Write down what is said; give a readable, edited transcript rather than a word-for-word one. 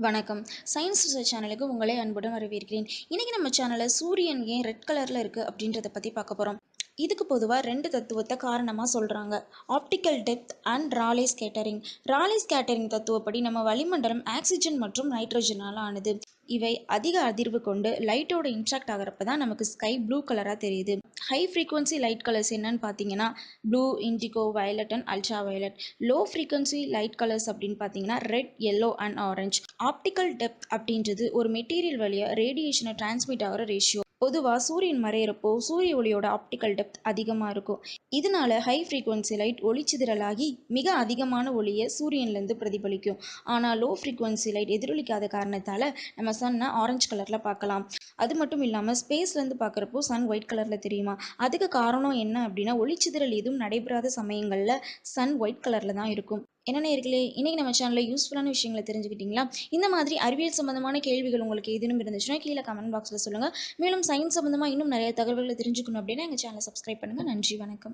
வணக்கம். Science research சேனலுக்கு உங்களை அன்புடன் வரவேற்கிறேன். இன்னைக்கு நம்ம சேனல்ல சூரியன் ஏன் ரெட் கலர்ல இருக்கு அப்படின்றத பத்தி பார்க்க போறோம். இதுக்கு பொதுவா 2 தத்துவத்த காரணமா சொல்றாங்க. Optical depth and Rayleigh scattering. Rayleigh scattering தத்துவப்படி நம்ம வளிமண்டலம் ஆக்ஸிஜன் மற்றும் நைட்ரஜனால ஆனது. இவை அதிக அதிர்வு கொண்டு லைட்டோட இன்ட்ராக்ட் ஆகிறப்ப தான் நமக்கு ஸ்கை ப்ளூ கலரா தெரியுது. ஹை ஃப்ரீக்வன்சி லைட் கலர்ஸ் என்னன்னு பார்த்தீங்கன்னா blue, indigo, violet and ultra violet. Low frequency light colours அப்படின்னு பார்த்தீங்கன்னா red, yellow and orange. Optical depth அப்படின்றது ஒரு மெட்டீரியல் வழியாக ரேடியேஷனை டிரான்ஸ்மிட் ஆகிற ரேஷியோ. பொதுவாக சூரியன் மறையிறப்போ சூரிய ஒளியோட ஆப்டிகல் டெப்த் அதிகமாக இருக்கும். இதனால ஹை ஃப்ரீக்வன்சி லைட் ஒளிச்சிதறலாகி மிக அதிகமான ஒளியை சூரியன்லேருந்து பிரதிபலிக்கும். ஆனால் லோ ஃப்ரீக்வன்சி லைட் எதிரொலிக்காத காரணத்தால் நம்ம சன்னை ஆரஞ்சு கலரில் பார்க்கலாம். அது மட்டும் இல்லாமல் ஸ்பேஸ்லேருந்து பார்க்குறப்போ சன் ஒயிட் கலரில் தெரியுமா? அதுக்கு காரணம் என்ன அப்படின்னா ஒளிச்சிதறல் எதுவும் நடைபெறாத சமயங்களில் சன் ஒயிட் கலரில் தான் இருக்கும். என்ன நேயர்களே, இன்னைக்கு நம்ம சேனலில் யூஸ்ஃபுல்லான விஷயங்களை தெரிஞ்சுக்கிட்டீங்களா? இந்த மாதிரி அறிவியல் சம்பந்தமான கேள்விகள் உங்களுக்கு ஏதேனும் இருந்துச்சுன்னா கீழே கமெண்ட் பாக்ஸில் சொல்லுங்கள். மேலும் சயின்ஸ் சம்பந்தமாக இன்னும் நிறைய தகவல்களை தெரிஞ்சுக்கணும் அப்படின்னா எங்கள் சேனலை சப்ஸ்கிரைப் பண்ணுங்கள். நன்றி, வணக்கம்.